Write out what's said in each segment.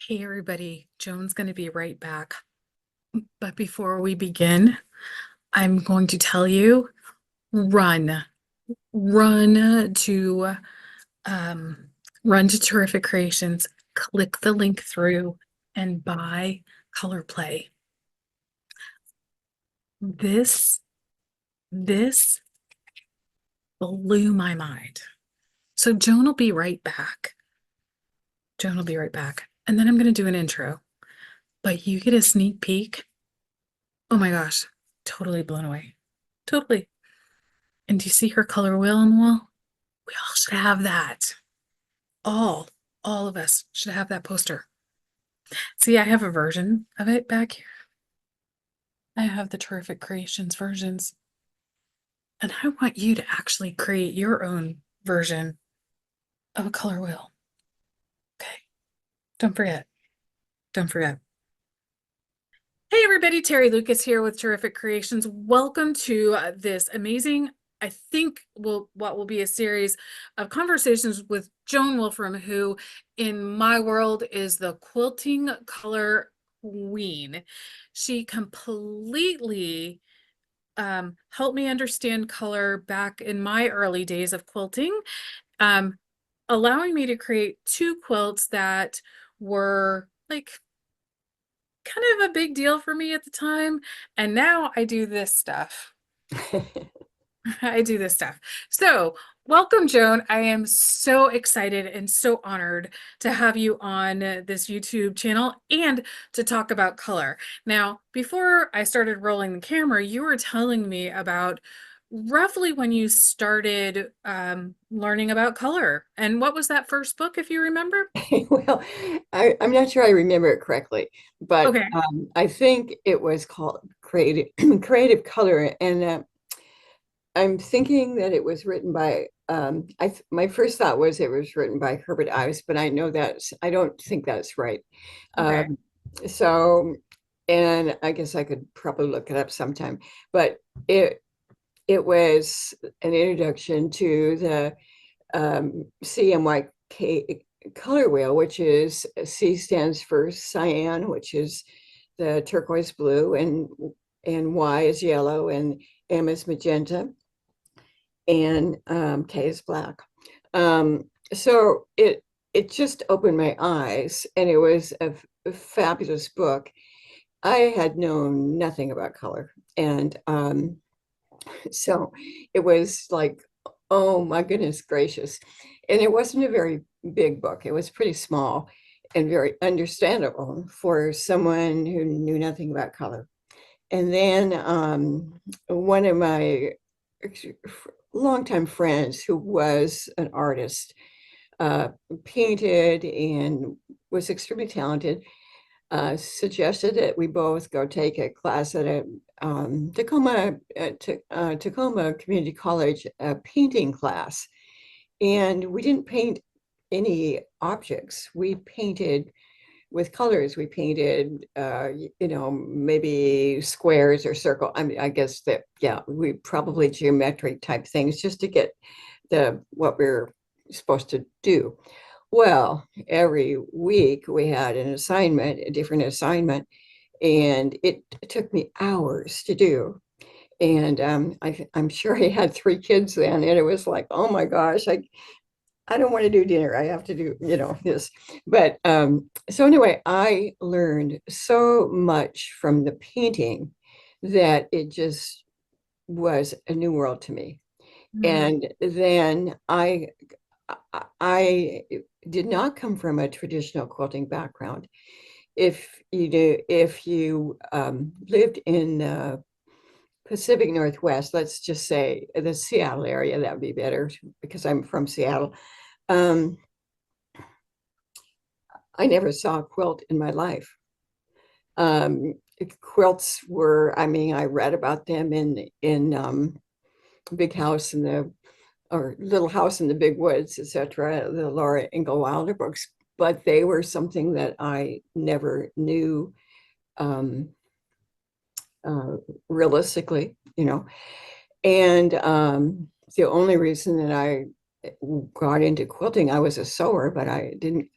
Hey everybody, Joan's going to be right back. But before we begin, I'm going to tell you, run, run to um run to Terrific Creations, click the link through and buy Color Play. This blew my mind. So Joan will be right back. Joan will be right back. And then I'm going to do an intro. But you get a sneak peek. Oh my gosh, totally blown away. Totally. And do you see her color wheel on the wall? We all should have that. All, all of us should have that poster. See, I have a version of it back here. I have the Terrific Creations versions. And I want you to actually create your own version of a color wheel. Okay. Don't forget. Don't forget. Hey everybody, Teri Lucas here with Terrific Creations. Welcome to this amazing, I think what will be a series of conversations with Joen Wolfrom, who in my world is the quilting color queen. She completely helped me understand color back in my early days of quilting, um, allowing me to create two quilts that were like kind of a big deal for me at the time. And now I do this stuff. I do this stuff. So, welcome, Joan. I am so excited and so honored to have you on this YouTube channel and to talk about color. Now, before I started rolling the camera, you were telling me about roughly when you started learning about color. And what was that first book, if you remember? Well, I'm not sure I remember it correctly, but Okay. I think it was called Creative Creative Color, and I'm thinking that it was written by. My first thought was it was written by Herbert Ives, but I don't think that's right. Okay. Um, so, and I guess I could probably look it up sometime, but it was an introduction to the CMYK color wheel, which is C stands for cyan, which is the turquoise blue, and Y is yellow, and M is magenta, and K is black. So it just opened my eyes, and it was a fabulous book. I had known nothing about color, and so it was like, oh my goodness gracious. And it wasn't a very big book. It was pretty small and very understandable for someone who knew nothing about color. And then one of my longtime friends who was an artist, uh, painted and was extremely talented, suggested that we both go take a class at a Tacoma Community College painting class. And we didn't paint any objects. We painted with colors. We painted, maybe squares or circle. I mean, I guess that, yeah, we probably geometric type things just to get what we're supposed to do. Well, every week we had an assignment, a different assignment, and it took me hours to do. And I'm sure I had three kids then, and it was like, oh my gosh, I don't want to do dinner. I have to do, this. But so anyway, I learned so much from the painting that it just was a new world to me. Mm. And then I did not come from a traditional quilting background. If you lived in the Pacific Northwest, let's just say the Seattle area, that would be better because I'm from Seattle. Um, I never saw a quilt in my life. Um, Quilts were, I mean, I read about them in Big House in the or Little House in the Big Woods, etc., the Laura Ingalls Wilder books, but they were something that I never knew um, uh, realistically, And the only reason that I got into quilting, I was a sewer, but I didn't.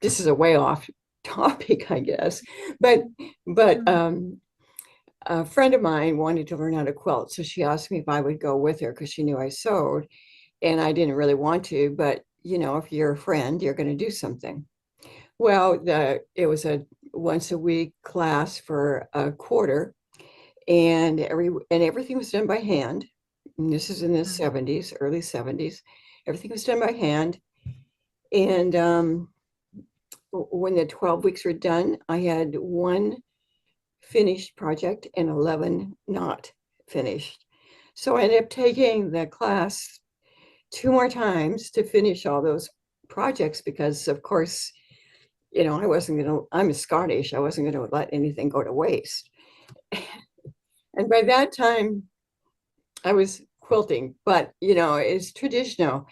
This is a way off topic, I guess, but but Mm. um, a friend of mine wanted to learn how to quilt, so she asked me if I would go with her because she knew I sewed, and I didn't really want to, but if you're a friend, you're going to do something. Well, it was a once a week class for a quarter, and everything was done by hand. And this is in the Mm. 70s, early 70s. Everything was done by hand. And when the 12 weeks were done, I had one finished project and 11 not finished. So I ended up taking the class two more times to finish all those projects because, of course, I wasn't going to, I'm Scottish, I wasn't going to let anything go to waste. And by that time, I was quilting, but it's traditional.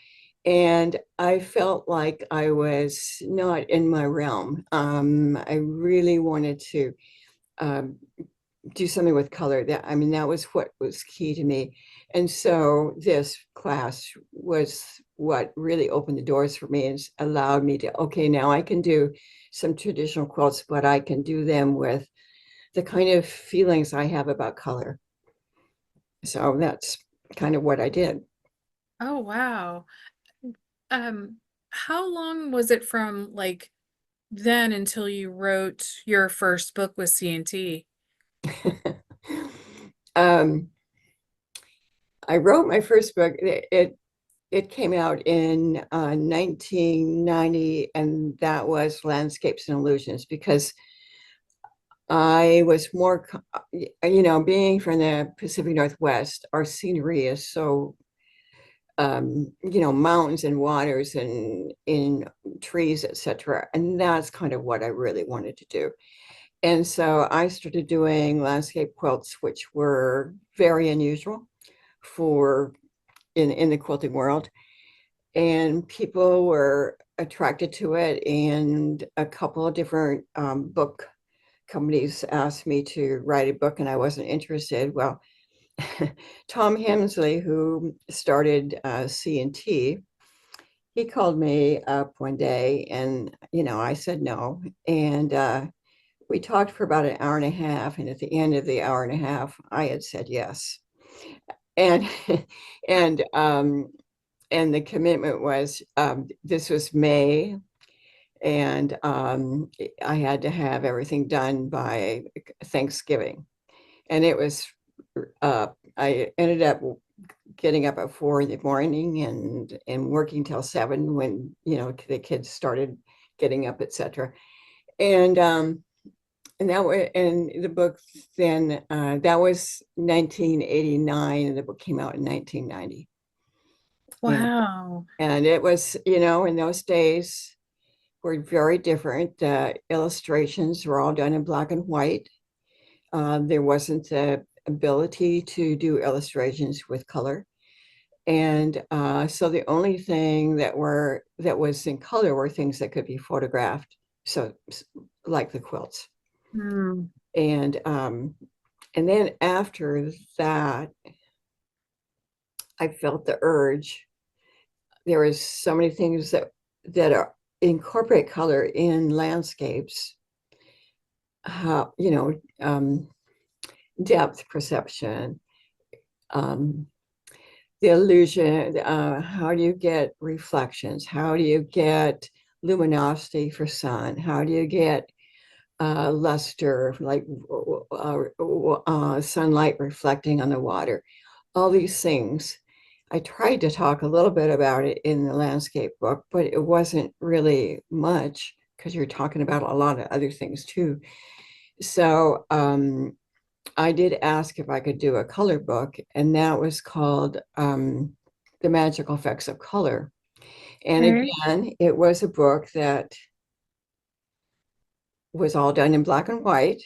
And I felt like I was not in my realm. I really wanted to um, do something with color. That was what was key to me. And so this class was what really opened the doors for me and allowed me to, okay, now I can do some traditional quilts, but I can do them with the kind of feelings I have about color. So that's kind of what I did. Oh, wow. Um, how long was it from like then until you wrote your first book with C&T? um, I wrote my first book. It came out in 1990, and that was Landscapes and Illusions because I was more, being from the Pacific Northwest, our scenery is so, mountains and waters and in trees, etc. And that's kind of what I really wanted to do. And so I started doing landscape quilts, which were very unusual for in the quilting world. And people were attracted to it. And a couple of different book companies asked me to write a book, and I wasn't interested. Well, Tom Hemsley, who started C&T, he called me up one day, and I said no. And we talked for about an hour and a half, and at the end of the hour and a half, I had said yes. And and and the commitment was this was May, and I had to have everything done by Thanksgiving. And it was I ended up getting up at 4 in the morning and working till 7 when the kids started getting up, etc. And that was and the book then that was 1989, and the book came out in 1990. And Wow. it was, in those days were very different. The illustrations were all done in black and white. There wasn't the ability to do illustrations with color. And so the only thing that was in color were things that could be photographed. So like the quilts. Hmm. And then after that, I felt the urge. There is so many things that are incorporate color in landscapes. How depth perception, um, the illusion. How do you get reflections? How do you get luminosity for sun? How do you get luster, like sunlight reflecting on the water? All these things. I tried to talk a little bit about it in the landscape book, but it wasn't really much because you're talking about a lot of other things too. So I did ask if I could do a color book, and that was called The Magical Effects of Color. And Okay. again, it was a book that was all done in black and white.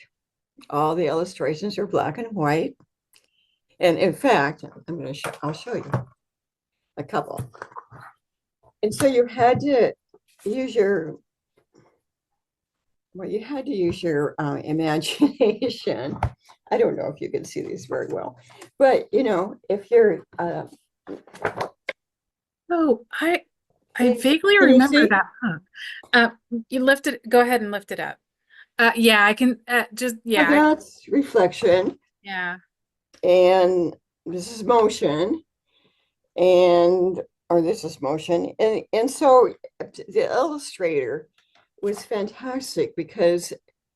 All the illustrations are black and white. And in fact, I'll show you a couple. And so use your, you had to use your imagination. I don't know if you can see these very well, but if you're Oh, I I vaguely Can you remember see? that book. Uh, you lift it, go ahead and lift it up. Yeah, I can just, So yeah, that's reflection, yeah. and this is motion, and or this is motion, and so the illustrator was fantastic because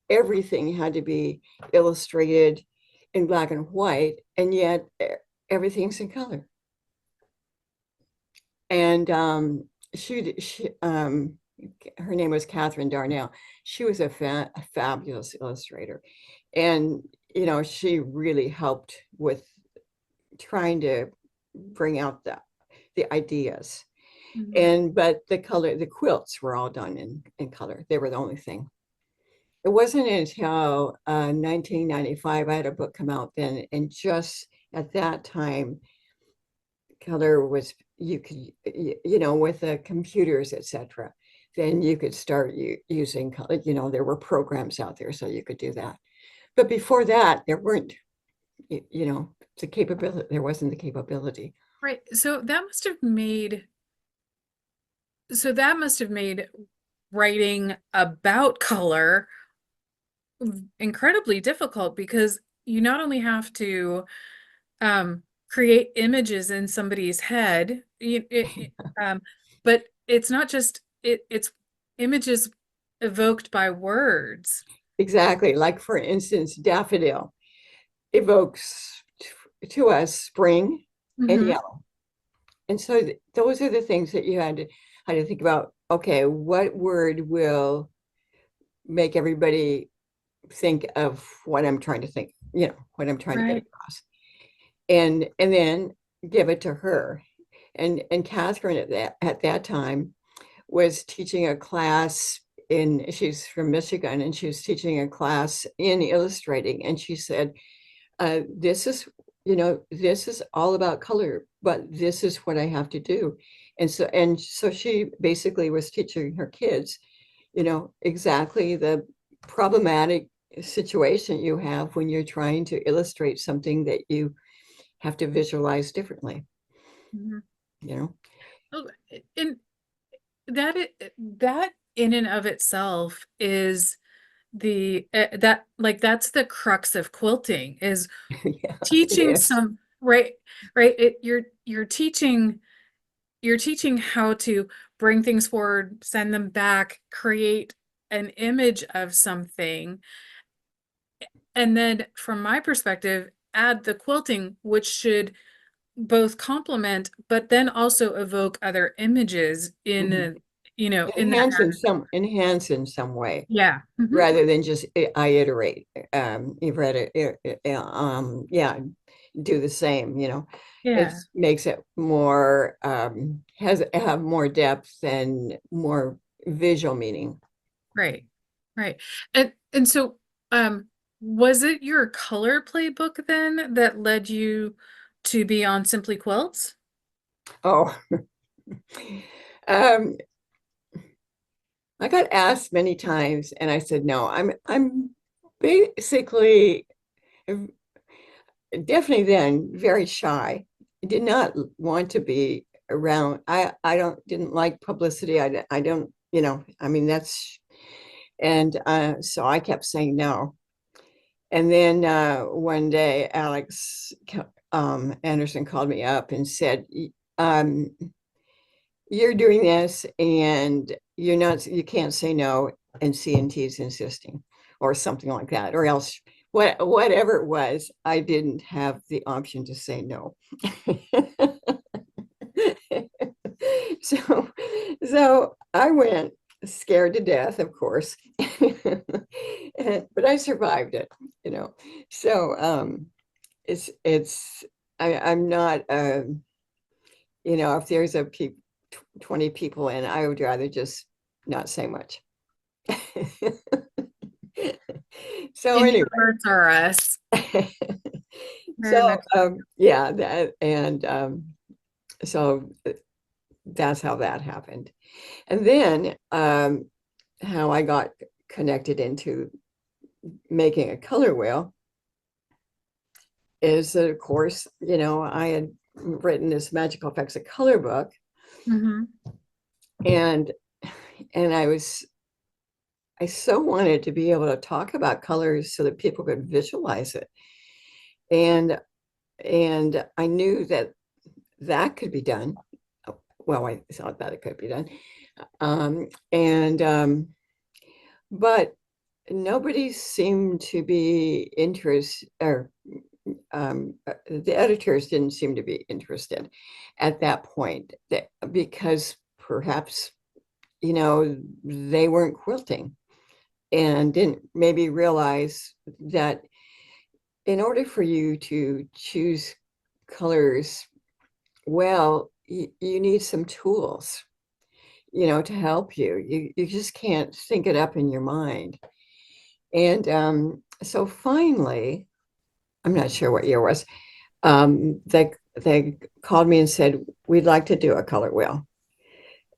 everything had to be illustrated in black and white, and yet everything's in color. And she her name was Catherine Darnell. She was a fabulous illustrator, and she really helped with trying to bring out the ideas. Mhm. And but the quilts were all done in color. They were the only thing. It wasn't until 1995 I had a book come out then, and just at that time, color was you could with the computers, etc. Then you could start using color. There were programs out there, so you could do that. But before that, there weren't. The capability. There wasn't the capability. Right. So that must have made writing about color incredibly difficult because you not only have to create images in somebody's head, but it's not just it's images evoked by words. Exactly. Like for instance, daffodil evokes to us spring and Hmm. yellow. And so those are the things that you had to think about. Okay, what word will make everybody think of what I'm trying to think, what I'm trying to get Right. across. And then give it to her. And Catherine at that time was teaching a class she's from Michigan, and she was teaching a class in illustrating. And she said, this is all about color, but this is what I have to do. And so she basically was teaching her kids, exactly the problematic situation you have when you're trying to illustrate something that you have to visualize differently, Mhm. you know? Oh, and that in and of itself is that's the crux of quilting is Yeah, it teaching is. some right you're teaching how to bring things forward, send them back, create an image of something, and then from my perspective add the quilting, which should both complement but then also evoke other images in Mhm. in that Enhance in some way, yeah. Hmm. rather than just I iterate. You've read yeah, do the same. It Yeah. makes it more has have more depth and more visual meaning. Right. Right. And so was it your color playbook then that led you to be on Simply Quilts? Oh, um, I got asked many times, and I said no. I'm basically definitely then very shy. I did not want to be around. I don't didn't like publicity. I don't, I mean that's and so I kept saying no. And then one day Alex Anderson called me up and said, um, you're doing this and you can't say no, and CNT is insisting or something like that, or else whatever it was, I didn't have the option to say no. so so I went scared to death, of course. But I survived it, you know. So it's I'm not if there's 20 people in, I would rather just not say much. So anyway, Introverts are us. Very so much. yeah, that and so that's how that happened. And then how I got connected into making a color wheel is that, of course, I had written this Magical Effects of Color book, Hmm. and and I so wanted to be able to talk about colors so that people could visualize it. And I knew that that could be done. Well, I thought that it could be done. And but nobody seemed to be interested, or the editors didn't seem to be interested at that point, because perhaps, they weren't quilting and didn't maybe realize that in order for you to choose colors well, you need some tools, to help you. You just can't think it up in your mind. And so finally, I'm not sure what year it was, they called me and said, we'd like to do a color wheel.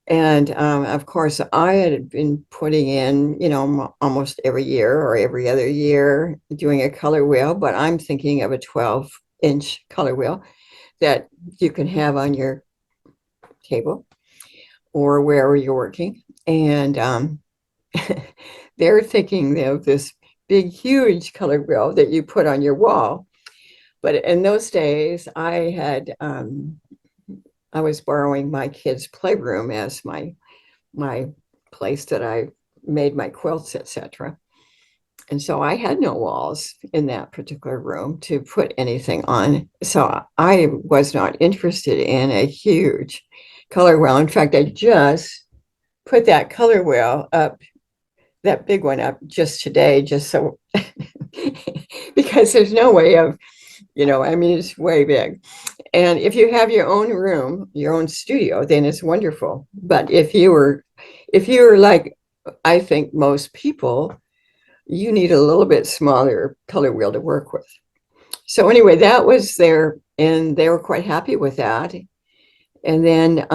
And of course, I had been putting in, almost every year or every other year doing a color wheel, but I'm thinking of a 12-inch color wheel that you can have on your table or wherever you're working. And they're thinking of this big, huge color wheel that you put on your wall. But in those days, I was borrowing my kids' playroom as my place that I made my quilts, etc. And so I had no walls in that particular room to put anything on. So I was not interested in a huge color wheel. In fact, I just put that color wheel up, that big one up just today, just so because there's no way of, I mean, it's way big. And if you have your own room, your own studio, then it's wonderful. But if you were like, I think most people, you need a little bit smaller color wheel to work with. So anyway, that was there, and they were quite happy with that. And then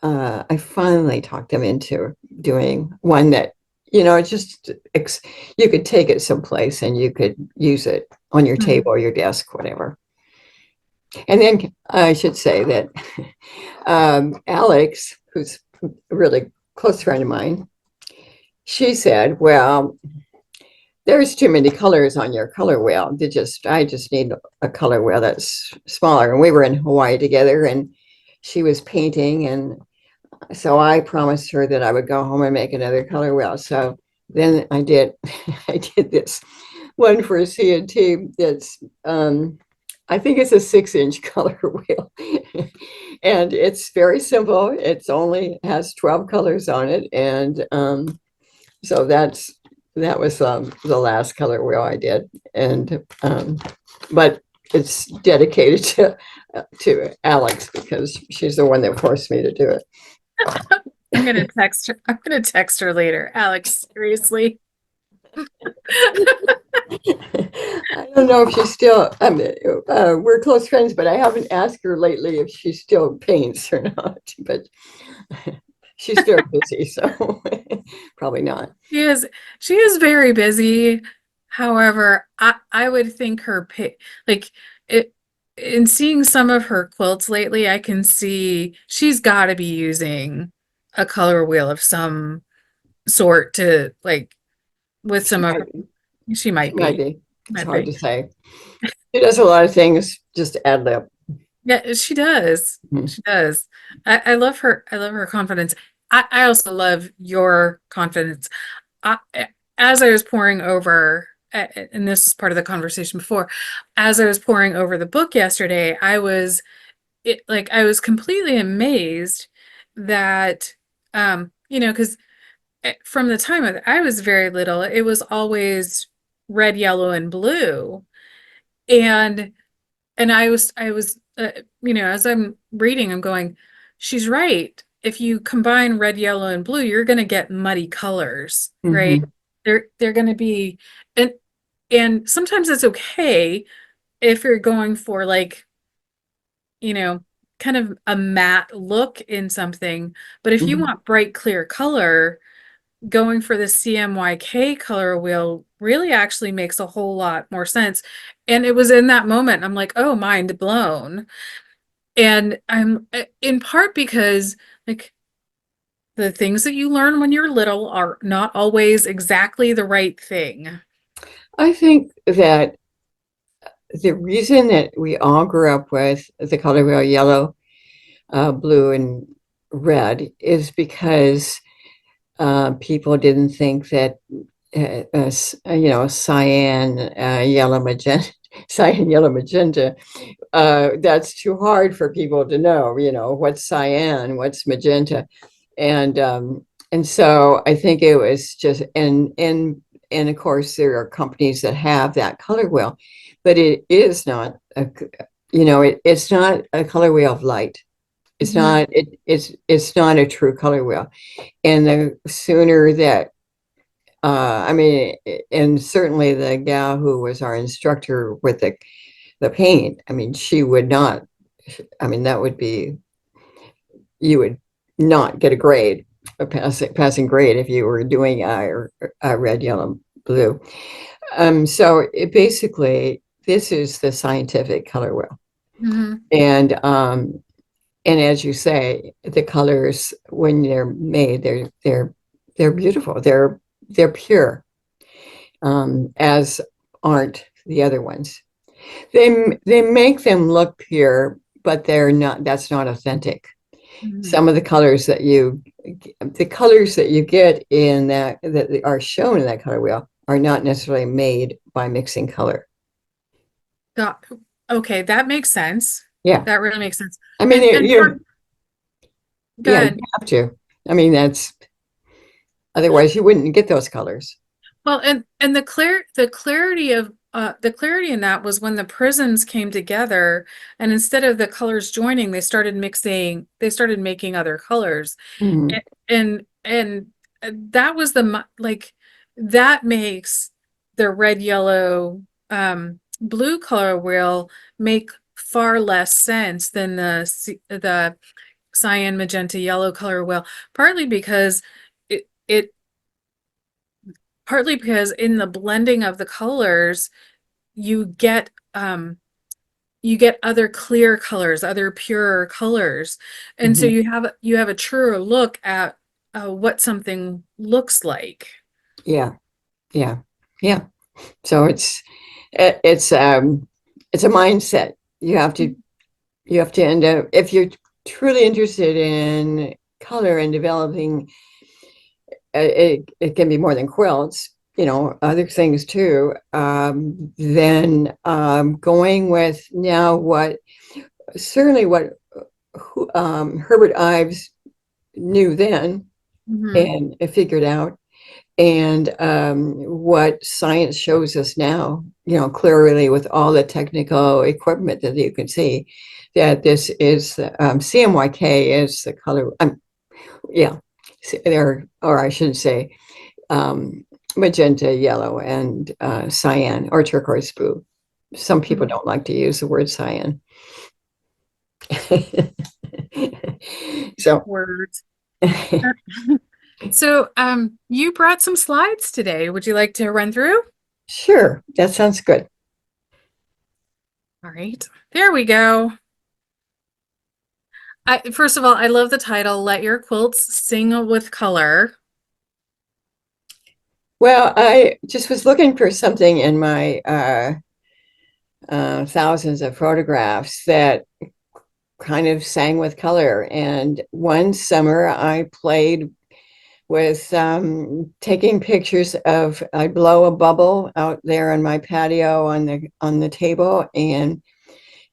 I finally talked them into doing one that, just you could take it someplace and you could use it on your table or your desk, whatever. And then I should say that Alex, who's a really close friend of mine, she said, well, there's too many colors on your color wheel. I just need a color wheel that's smaller. And we were in Hawaii together, and she was painting, and so I promised her that I would go home and make another color wheel. So then I did. I did this one for C&T that's I think it's a 6-inch color wheel. And it's very simple. It's only has 12 colors on it. And so that was the last color wheel I did. And but it's dedicated to Alex because she's the one that forced me to do it. I'm gonna text her. I'm gonna text her later. Alex, seriously. I don't know if she's still, we're close friends, but I haven't asked her lately if she still paints or not, but she's still busy, so probably not. She is very busy. However, I would think like it in seeing some of her quilts lately, I can see she's got to be using a color wheel of some sort to like with She some of might, her, she she might might be. be. It's Might hard be. to say. She does a lot of things just ad lib. Yeah, she does. Mhm. She does. I love her. I love her confidence. I also love your confidence. I, as I was pouring over, and this is part of the conversation before, as I was pouring over the book yesterday, I was completely amazed that, because from the time I was very little, it was always red, yellow, and blue, and as I'm reading, I'm going, she's right. If you combine red, yellow, and blue, you're going to get muddy colors, right? Mhm. They're going to be, and sometimes it's okay if you're going for like, you know, kind of a matte look in something. But if you Mhm. want bright, clear color, going for the CMYK color wheel really actually makes a whole lot more sense. And it was in that moment, I'm like, oh, mind blown. And I'm in part because like the things that you learn when you're little are not always exactly the right thing. I think that the reason that we all grew up with the color wheel yellow, blue, and red is because people didn't think that cyan, yellow, magenta, cyan, yellow, magenta. That's too hard for people to know. What's cyan, what's magenta, and so I think it was just and of course there are companies that have that color wheel, but it is not it's not a color wheel of light. It's Mhm. not it's not a true color wheel. And the sooner that I mean, and certainly the gal who was our instructor with the paint, I mean, she would not, I mean, that would be, you would not get a grade, a passing grade if you were doing a red, yellow, blue. So it basically, this is the scientific color wheel. Mhm. And as you say, the colors when they're made, they're beautiful. They're pure, as aren't the other ones. They make them look pure, but they're not. That's not authentic. Mhm. Some of the colors that you get in that are shown in that color wheel are not necessarily made by mixing color. Got, okay, that makes sense. Yeah, That really makes sense. I mean And you're yeah, you good. have to. I mean that's otherwise you wouldn't get those colors. Well, and the clarity in that was when the prisms came together, and instead of the colors joining, they started making other colors. Mhm. And that was like that makes the red, yellow, blue color wheel make far less sense than the cyan, magenta, yellow color wheel, partly because it partly because in the blending of the colors you get other clear colors, other pure colors, and so Mhm. you have a truer look at what something looks like. Yeah, yeah, yeah. So it- it's um it's a mindset. You have to end up if you're truly interested in color and developing it can be more than quilts, other things too. Then going with now what certainly what Herbert Ives knew then Mhm. and figured out, and what science shows us now, clearly with all the technical equipment that you can see, that this is CMYK is the color. Yeah, there, or I should say, magenta, yellow, and cyan or turquoise blue. Some people Mhm. don't like to use the word cyan. So, Words. So, you brought some slides today. Would you like to run through? sure, that sounds good. All right, there we go. First of all, I love the title, Let Your Quilts Sing with Color. Well, I just was looking for something in my thousands of photographs that kind of sang with color. And one summer I played with taking pictures of, I blow a bubble out there on my patio on the table, and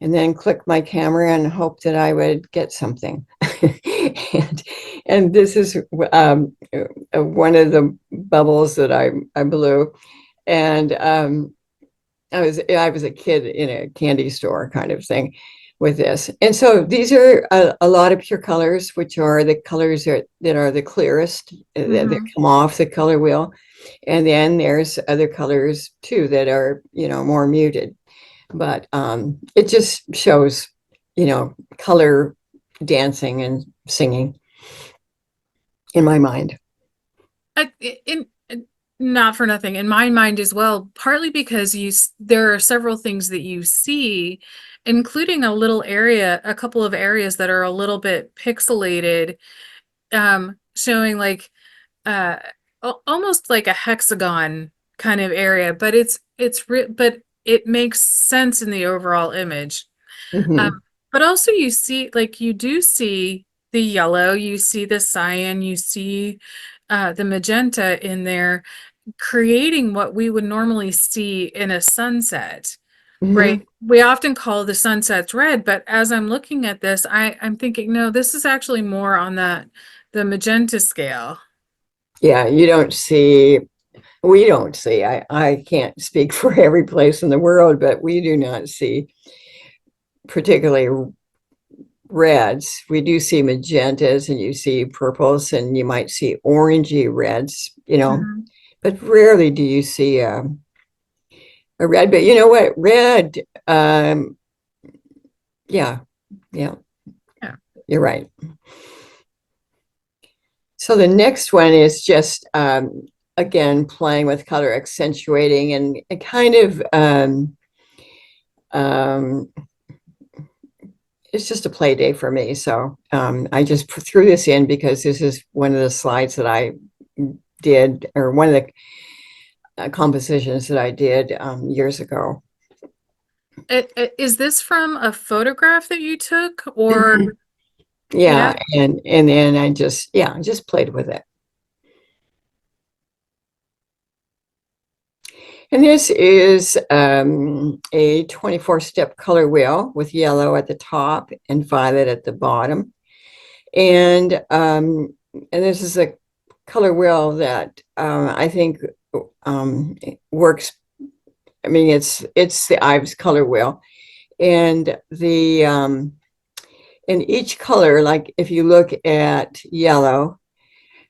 then click my camera and hope that I would get something. and and this is one of the bubbles that I blew, and I was a kid in a candy store kind of thing with this. And so these are a lot of pure colors, which are the colors that are the clearest, that Mhm. come off the color wheel. And then there's other colors too that are, more muted. But it just shows, color dancing and singing in my mind. Not for nothing in my mind as well, partly because there are several things that you see, including a couple of areas that are a little bit pixelated. showing like uh almost like a hexagon kind of area, but but it makes sense in the overall image. Um, Mhm. but also you see, like you do see the yellow, you see the cyan, you see the magenta in there, creating what we would normally see in a sunset, right? Mhm. We often call the sunsets red, but as I'm looking at this, I'm thinking, no, this is actually more on the magenta scale. Yeah, we don't see, I can't speak for every place in the world, but we do not see particularly reds. We do see magentas and you see purples and you might see orangey reds, Mhm. but rarely do you see a red. But you know what? Red, yeah, yeah, Yeah. you're right. So the next one is just again playing with color, accentuating, and kind of um, it's just a play day for me. So I just threw this in because this is one of the slides that I did, or one of the compositions that I did years ago. Is this from a photograph that you took, or Mhm. yeah? Yeah, and then I just played with it. And this is a 24-step color wheel with yellow at the top and violet at the bottom. And this is a color wheel that I think works. I mean, it's the Ives color wheel, and the in each color, like if you look at yellow,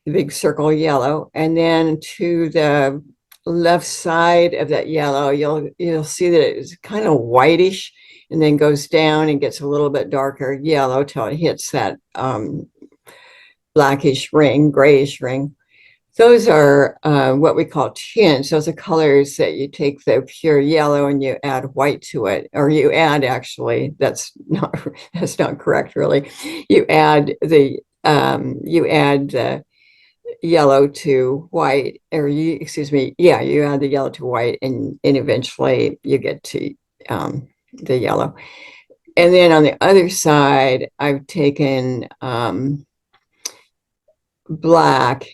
the big circle yellow, and then to the left side of that yellow, you'll see that it's kind of whitish, and then goes down and gets a little bit darker yellow till it hits that blackish ring, grayish ring. Those are what we call tints. Those are colors that you take the pure yellow and you add white to it, or you add actually, that's not correct really. You add the yellow to white, or excuse me, yeah, you add the yellow to white, and eventually you get to the yellow. And then on the other side, I've taken black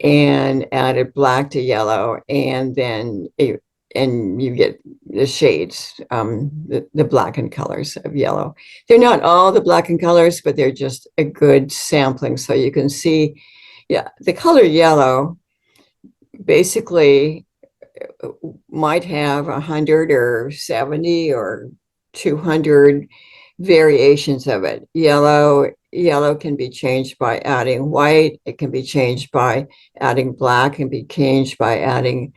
and added black to yellow, and then and you get the shades, the blackened colors of yellow. They're not all the blackened colors, but they're just a good sampling, so you can see, yeah, the color yellow basically might have 100 or 70 or 200 variations of it. Yellow can be changed by adding white. It can be changed by adding black. It can be changed by adding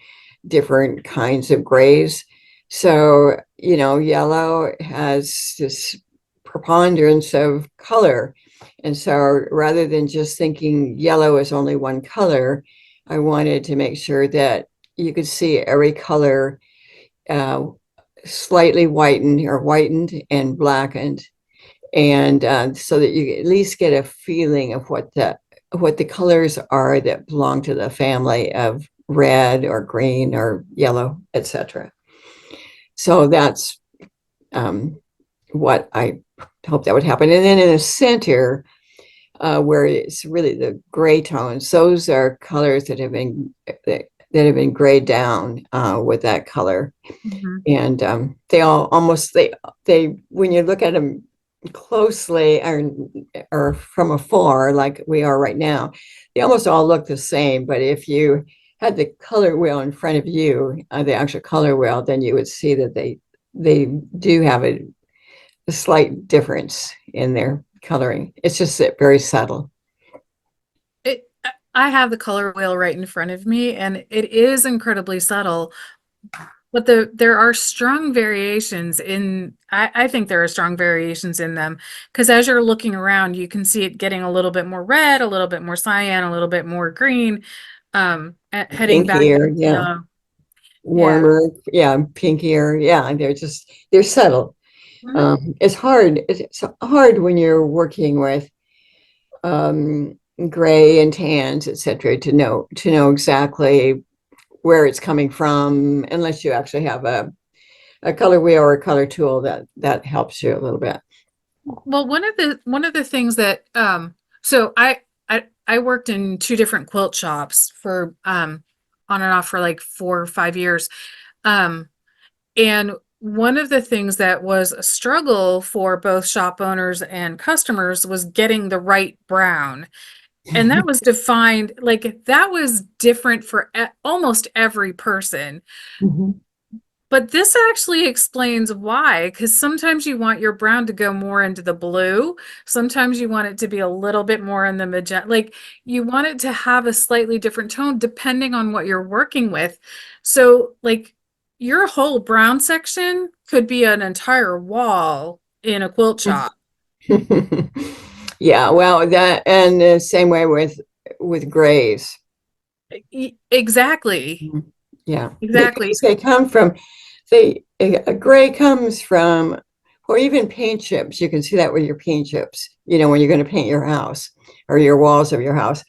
different kinds of grays. So, yellow has this preponderance of color. And so rather than just thinking yellow is only one color, I wanted to make sure that you could see every color uh, slightly whitened and blackened, and so that you at least get a feeling of what the colors are that belong to the family of red or green or yellow, etc. So that's um, what I hope that would happen. And then in the center, where it's really the gray tones, those are colors that have been grayed down with that color. Mhm. And they all almost they when you look at them closely, or from afar like we are right now, they almost all look the same. But if you had the color wheel in front of you, the actual color wheel, then you would see that they do have a slight difference in their coloring. It's just very subtle. It, I have the color wheel right in front of me, and it is incredibly subtle. But there are strong variations in, I think there are strong variations in them, because as you're looking around, you can see it getting a little bit more red, a little bit more cyan, a little bit more green, heading back Pinkier, to yeah. yellow. Yeah. Warmer, yeah. Pinkier, yeah. They're subtle. Mhm. It's hard when you're working with gray and tans, etc., to know exactly where it's coming from, unless you actually have a color wheel or a color tool that helps you a little bit. Well, one of the things that so I worked in two different quilt shops for on and off for like 4 or 5 years. Um and one of the things that was a struggle for both shop owners and customers was getting the right brown. And that was defined like that was different for almost every person. Mhm. But this actually explains why, because sometimes you want your brown to go more into the blue. Sometimes you want it to be a little bit more in the magenta. Like you want it to have a slightly different tone depending on what you're working with. So, like your whole brown section could be an entire wall in a quilt shop. Yeah, well, that and the same way with grays. Exactly. Mhm. Yeah, Exactly. because they come from a gray comes from, or even paint chips. You can see that with your paint chips, when you're going to paint your house or your walls of your house.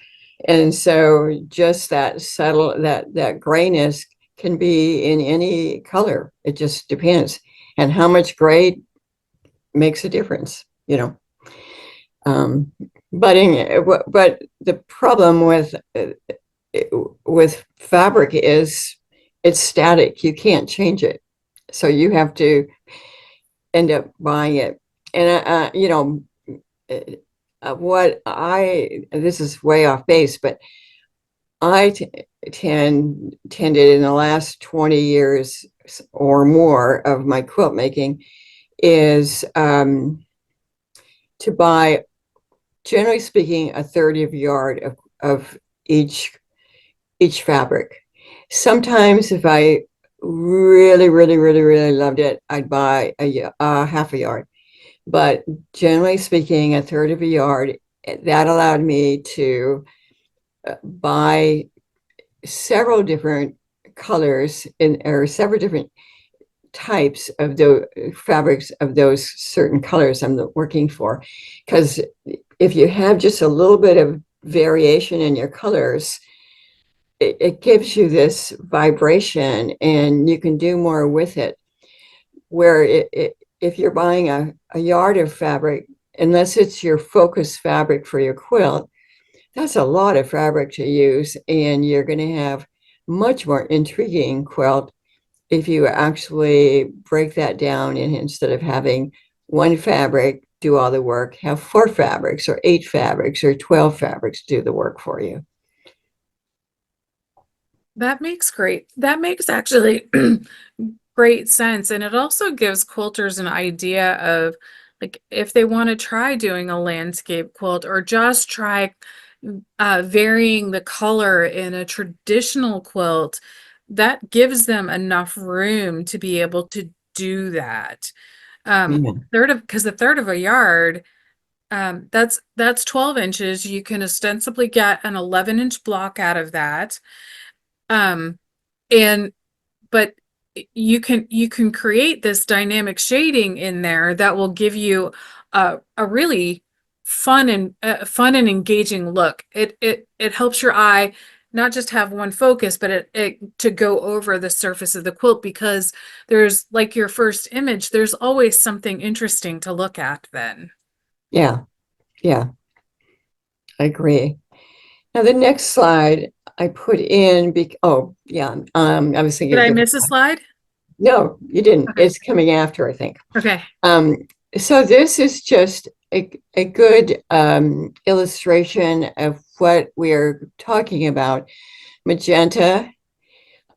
And so just that subtle, that grayness can be in any color. It just depends. And how much gray makes a difference. Um, but the problem with fabric is it's static. You can't change it. So you have to end up buying it. And, this is way off base, but I tended in the last 20 years or more of my quilt making is to buy, generally speaking, a third of a yard of each fabric. Sometimes if I really, really, really, really loved it, I'd buy a half a yard. But generally speaking, a third of a yard, that allowed me to buy several different colors or several different types of the fabrics of those certain colors I'm working for. Because if you have just a little bit of variation in your colors, it gives you this vibration and you can do more with it. Where if you're buying a yard of fabric, unless it's your focus fabric for your quilt, that's a lot of fabric to use. And you're going to have much more intriguing quilt if you actually break that down, and instead of having one fabric do all the work, have 4 fabrics or 8 fabrics or 12 fabrics do the work for you. That makes actually great sense. And it also gives quilters an idea of like if they want to try doing a landscape quilt or just try varying the color in a traditional quilt, that gives them enough room to be able to do that. Yeah. Third of because the third of a yard, that's 12 inches. You can ostensibly get an 11-inch block out of that. Um, and but you can create this dynamic shading in there that will give you a really fun and engaging look. It helps your eye not just have one focus, but it to go over the surface of the quilt because there's like your first image, there's always something interesting to look at then. Yeah. Yeah. I agree. Now the next slide I put in oh yeah, I was thinking Did of I different. miss a slide? No, you didn't. Okay. It's coming after, I think. Okay. Um, so this is just a good illustration of what we're talking about. Magenta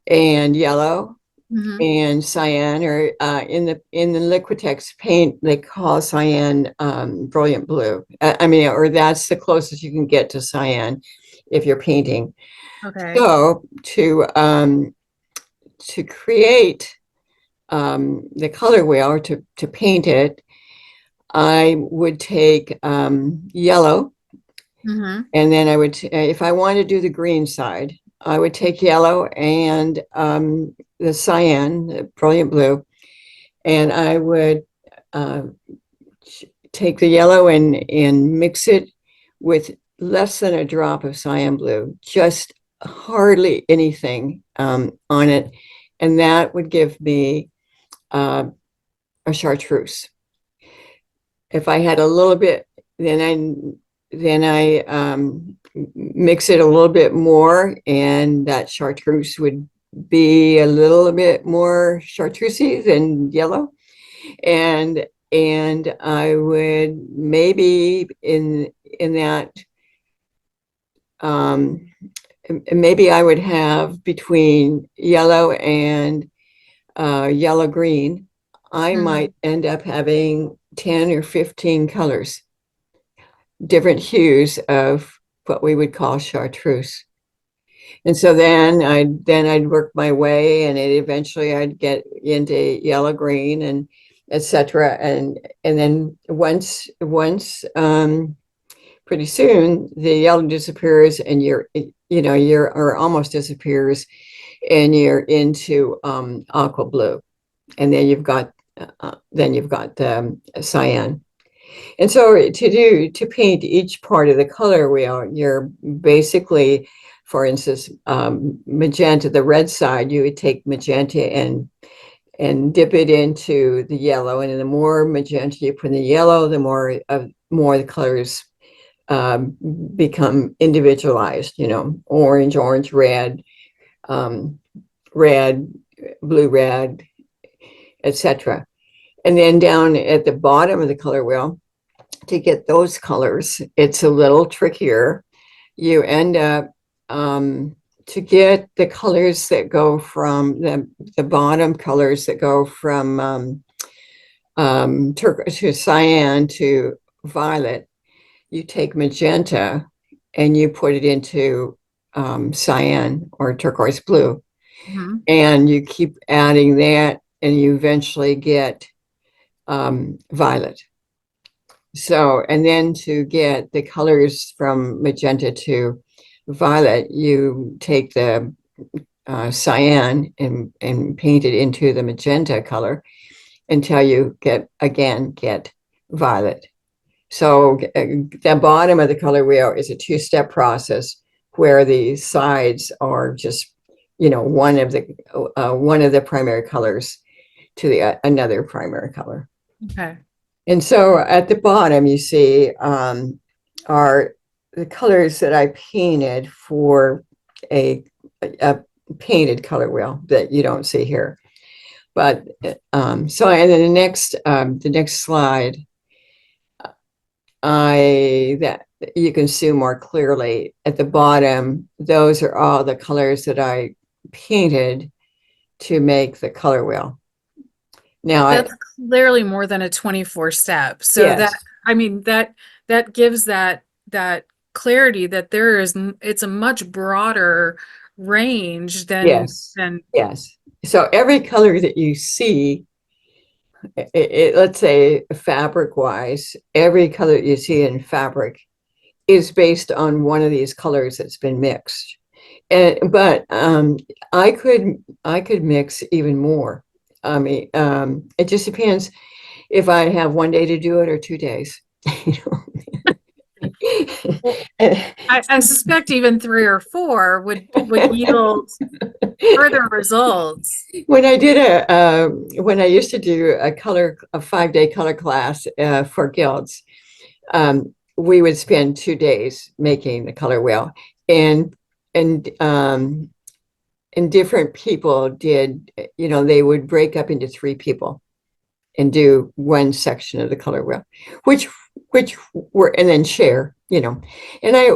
and yellow Hmm. and cyan, or in the Liquitex paint, they call cyan brilliant blue. I mean, or that's the closest you can get to cyan if you're painting. Okay. So to create the color wheel, or to paint it, I would take yellow, Hmm. and then I would, if I want to do the green side, I would take yellow and the cyan, the brilliant blue, and I would uh, take the yellow and mix it with less than a drop of cyan blue, just hardly anything on it. And that would give me a chartreuse. If I had a little bit, then I mix it a little bit more, and that chartreuse would be a little bit more chartreusey than yellow. And I would maybe in that maybe I would have between yellow and yellow green, I might end up having 10 or 15 colors, different hues of what we would call chartreuse. And so then I'd work my way, and eventually I'd get into yellow green and etc. And then once pretty soon the yellow disappears, and you're or almost disappears, and you're into aqua blue, and then you've got cyan. And so to paint each part of the color wheel, you're basically, for instance, magenta, the red side, you would take magenta and dip it into the yellow, and the more magenta you put in the yellow, the more the colors become individualized. Orange, red, red, blue, red, etc. And then down at the bottom of the color wheel, to get those colors, it's a little trickier. You end up to get the colors that go from the bottom colors that go from turquoise to cyan to violet. You take magenta and you put it into cyan or turquoise blue, and you keep adding that, and you eventually get violet. So, and then to get the colors from magenta to violet, you take the cyan and paint it into the magenta color until you get violet. So the bottom of the color wheel is a two-step process where the sides are just, one of the primary colors to the another primary color. Okay. And so at the bottom, you see are the colors that I painted for a painted color wheel that you don't see here. But so, and then the next slide, that you can see more clearly at the bottom, those are all the colors that I painted to make the color wheel. Now That's clearly more than a 24 step. So yes, that gives that clarity that it's a much broader range than yes, yes. So every color that you see, let's say fabric wise, every color that you see in fabric is based on one of these colors that's been mixed. But I could mix even more. I mean, it just depends if I have one day to do it or 2 days. I suspect even 3 or 4 would yield further results. When I used to do a 5-day color class for guilds, we would spend 2 days making the color wheel, and and um, and different people did, they would break up into 3 people and do one section of the color wheel, which were, and then share, and I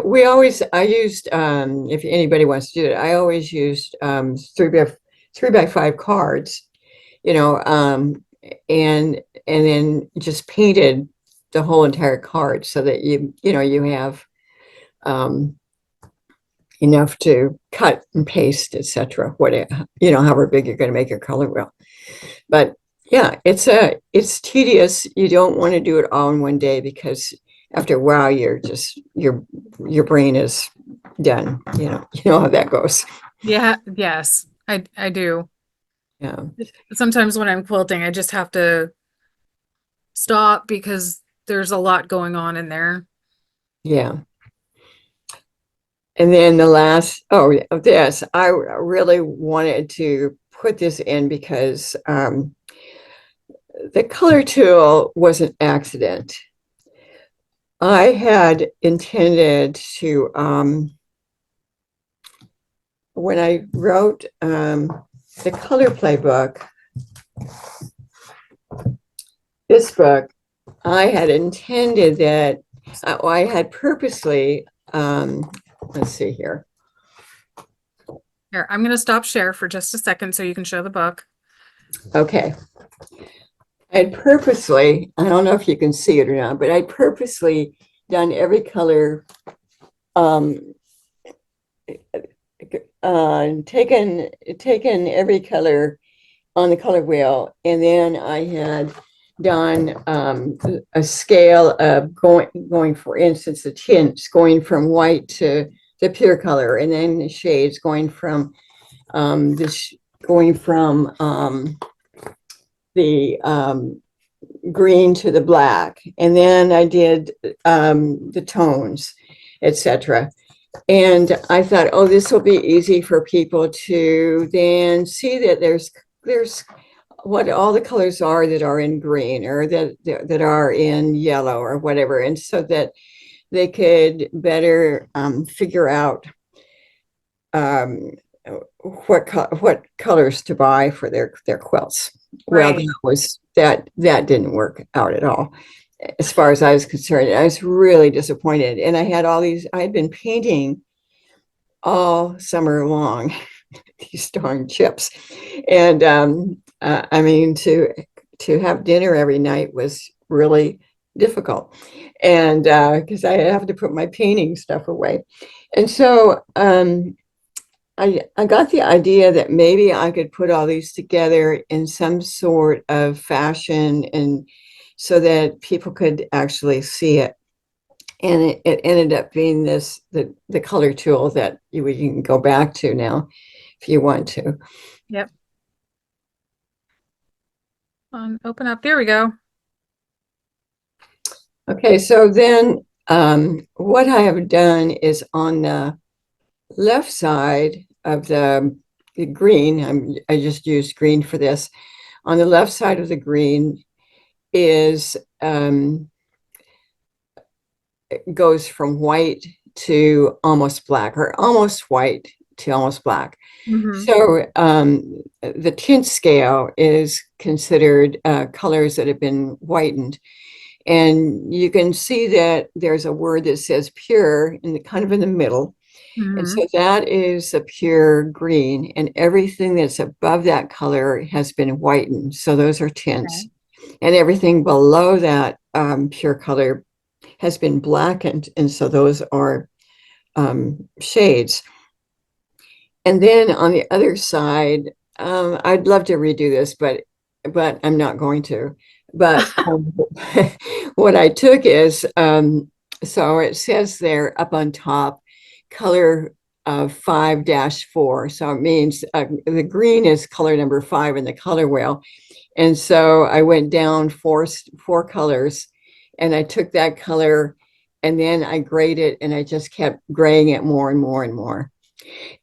used, if anybody wants to do it, I always used 3x5 cards, and then just painted the whole entire card so that you have enough to cut and paste, etc. Whatever, however big you're going to make your color wheel. But yeah, it's tedious. You don't want to do it all in one day, because after a while your brain is done. You know how that goes. Yeah, yes, I do. Yeah. Sometimes when I'm quilting, I just have to stop because there's a lot going on in there. Yeah. And then the last, oh, this, I really wanted to put this in because the color tool was an accident. I had intended to, when I wrote the color playbook, this book, I had intended that I had purposely, let's see here. Here, I'm going to stop share for just a second so you can show the book. Okay. I had purposely, I don't know if you can see it or not, but I purposely done every color, taken every color on the color wheel, and then I had done a scale of going for instance the tints going from white to the pure color, and then the shades going from the green to the black, and then I did the tones, etc. And I thought, oh, this will be easy for people to then see that there's what all the colors are that are in green or that are in yellow or whatever, and so that they could better figure out um, what colors to buy for their quilts. Well, Right. that didn't work out at all. As far as I was concerned, I was really disappointed. And I had been painting all summer long, these darn chips. And I mean, to have dinner every night was really difficult. And because I have to put my painting stuff away. And so I got the idea that maybe I could put all these together in some sort of fashion, and so that people could actually see it. And it ended up being the color tool that you can go back to now if you want to. Yep. Open up. There we go. Okay, so then what I have done is on the left side of the green, I just used green for this. On the left side of the green is it goes from white to almost black, or almost white to almost black. Mm-hmm. So the tint scale is considered colors that have been whitened. And you can see that there's a word that says pure in the kind of in the middle. And Mm-hmm. so that is a pure green, and everything that's above that color has been whitened. So those are tints. Okay. And everything below that pure color has been blackened. And so those are shades. And then on the other side, I'd love to redo this, but I'm not going to. But what I took is so it says there up on top, color 5-4. So it means the green is color number 5 in the color wheel. And so I went down four colors, and I took that color, and then I graded, and I just kept graying it more and more and more.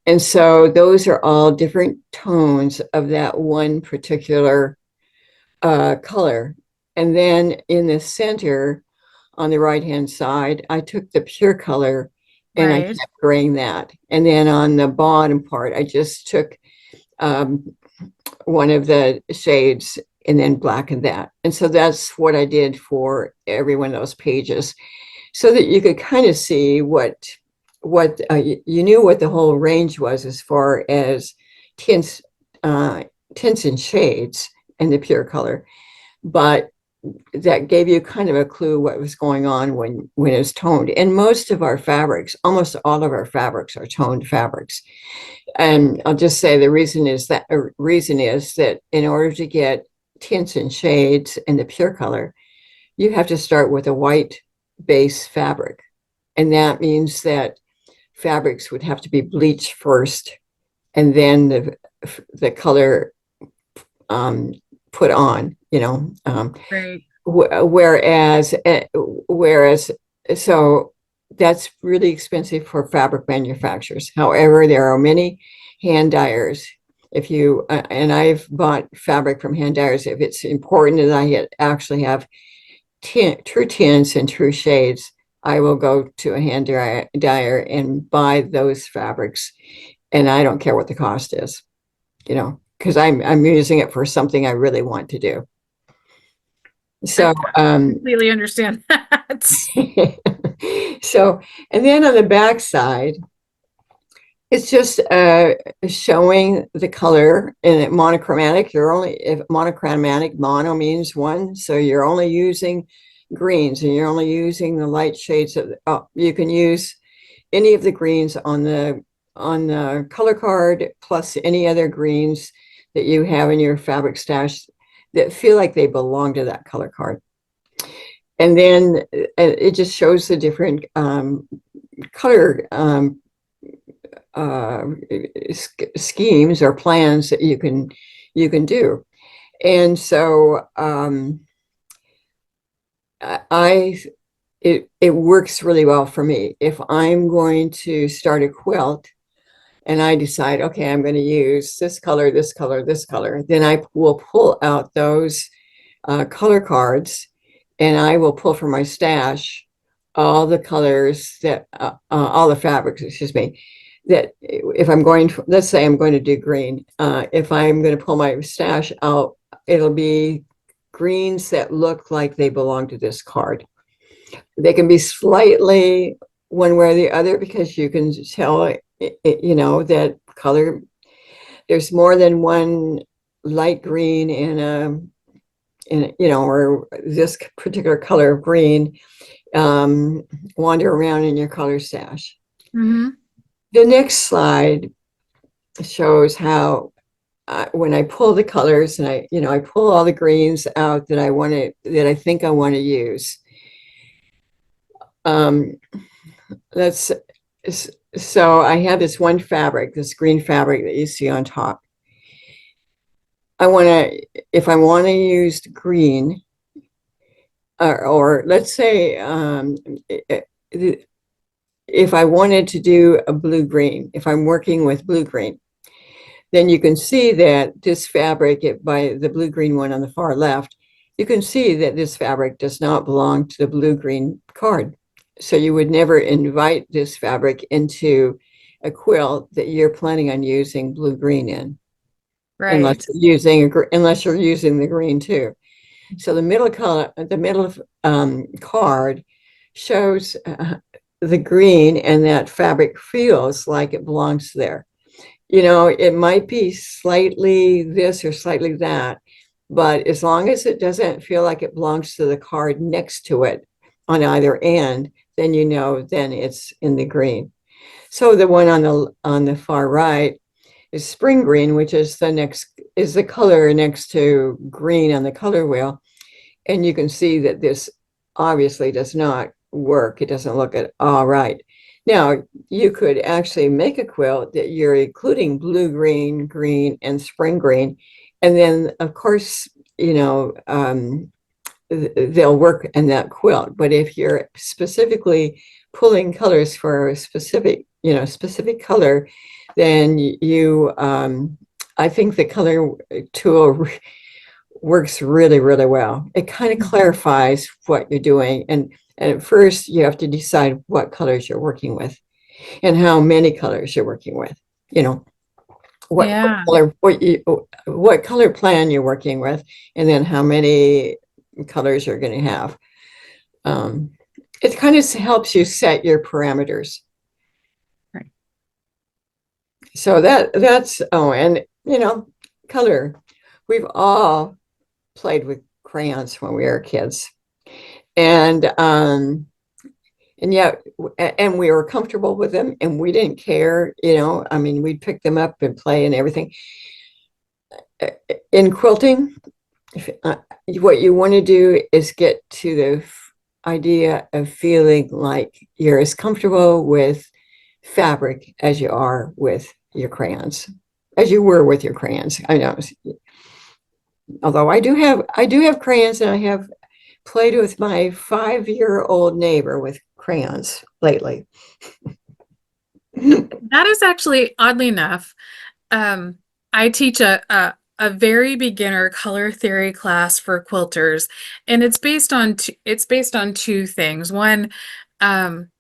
And so those are all different tones of that one particular color. And then in the center, on the right-hand side, I took the pure color and I Right. kept graying that. And then on the bottom part, I just took one of the shades and then blackened that. And so that's what I did for every one of those pages, so that you could kind of see what you knew what the whole range was as far as tints, tints and shades and the pure color. But that gave you kind of a clue what was going on when it's toned. And most of our fabrics, almost all of our fabrics, are toned fabrics. And I'll just say the reason is that in order to get tints and shades and the pure color, you have to start with a white base fabric. And that means that fabrics would have to be bleached first, and then the color put on, Right. whereas so that's really expensive for fabric manufacturers. However, there are many hand dyers. If you, and I've bought fabric from hand dyers, if it's important that I actually have true tints and true shades, I will go to a hand dyer and buy those fabrics. And I don't care what the cost is, because I'm using it for something I really want to do. So, Completely understand that. so, and then on the back side, it's just showing the color in it monochromatic. You're only, if monochromatic, mono means one. So you're only using greens and you're only using the light shades of, you can use any of the greens on the color card, plus any other greens that you have in your fabric stash that feel like they belong to that color card. And then it just shows the different color schemes or plans that you can do. And so it works really well for me. If I'm going to start a quilt and I decide, okay, I'm going to use this color, this color, this color, then I will pull out those color cards and I will pull from my stash all the colors that, all the fabrics, excuse me, that if I'm going to, let's say I'm going to do green, if I'm going to pull my stash out, it'll be greens that look like they belong to this card. They can be slightly one way or the other because you can tell, that color, there's more than one light green or this particular color of green wander around in your color stash. Mm-hmm. The next slide shows how when I pull the colors and I pull all the greens out that I think I want to use. So I have this one fabric, this green fabric that you see on top. If I want to use green, or let's say if I wanted to do a blue-green, if I'm working with blue-green, then you can see that this fabric, by the blue-green one on the far left, you can see that this fabric does not belong to the blue-green card. So you would never invite this fabric into a quilt that you're planning on using blue-green in. Right. Unless you're using the green too. So the middle color, the middle card shows the green, and that fabric feels like it belongs there. It might be slightly this or slightly that, but as long as it doesn't feel like it belongs to the card next to it on either end, then then it's in the green. So the one on the far right is spring green, which is the color next to green on the color wheel. And you can see that this obviously does not work. It doesn't look at all right. Now, you could actually make a quilt that you're including blue, green, green, and spring green. And then, of course, they'll work in that quilt. But if you're specifically pulling colors for a specific color, then I think the color tool works really, really well. It kind of clarifies what you're doing. And at first you have to decide what colors you're working with and how many colors you're working with, what color plan you're working with, and then how many colors you're going to have. It kind of helps you set your parameters. Right. So that's, and color. We've all played with crayons when we were kids. And yet, and we were comfortable with them and we didn't care, we'd pick them up and play and everything. In quilting, what you want to do is get to the idea of feeling like you're as comfortable with fabric as you are with your crayons, as you were with your crayons. I know, although I do have crayons, and I have played with my 5-year-old neighbor with crayons lately. That is actually oddly enough, um, I teach a very beginner color theory class for quilters, and it's based on two things. One, um,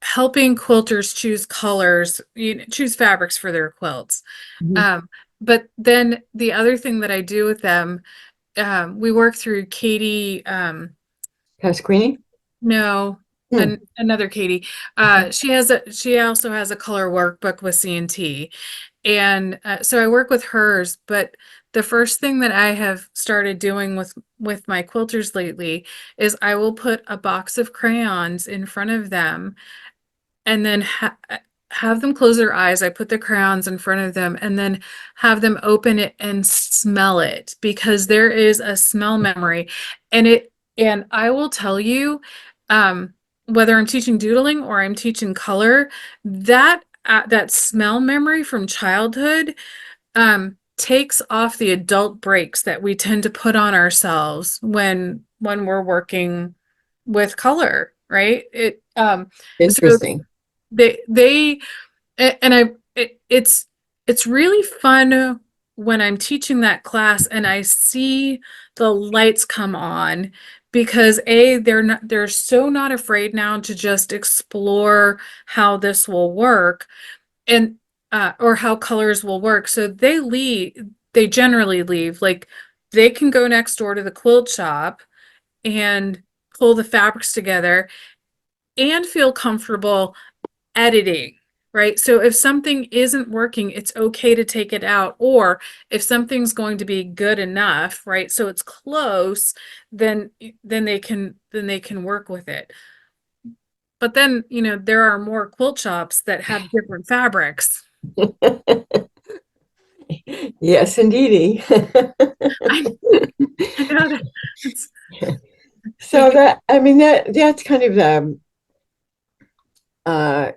helping quilters choose colors, choose fabrics for their quilts. Mhm. Um, but then the other thing that I do with them, we work through Katie, Pasquini? no, Hmm. another Katie. She also has a color workbook with C&T. And so I work with hers, but the first thing that I have started doing with my quilters lately is I will put a box of crayons in front of them and then have them close their eyes. I put the crayons in front of them and then have them open it and smell it because there is a smell memory. And I will tell you, um, whether I'm teaching doodling or I'm teaching color, that smell memory from childhood takes off the adult brakes that we tend to put on ourselves when we're working with color, right? So Interesting. they and it's really fun when I'm teaching that class and I see the lights come on because they're so not afraid now to just explore how this will work and or how colors will work. So they generally leave like they can go next door to the quilt shop and pull the fabrics together and feel comfortable editing, right? So if something isn't working, it's okay to take it out. Or if something's going to be good enough, right? So it's close, then they can work with it. But then, there are more quilt shops that have different fabrics. Yes, indeedy. I, I know that it's we So get, that, I mean, that's kind of the, uh,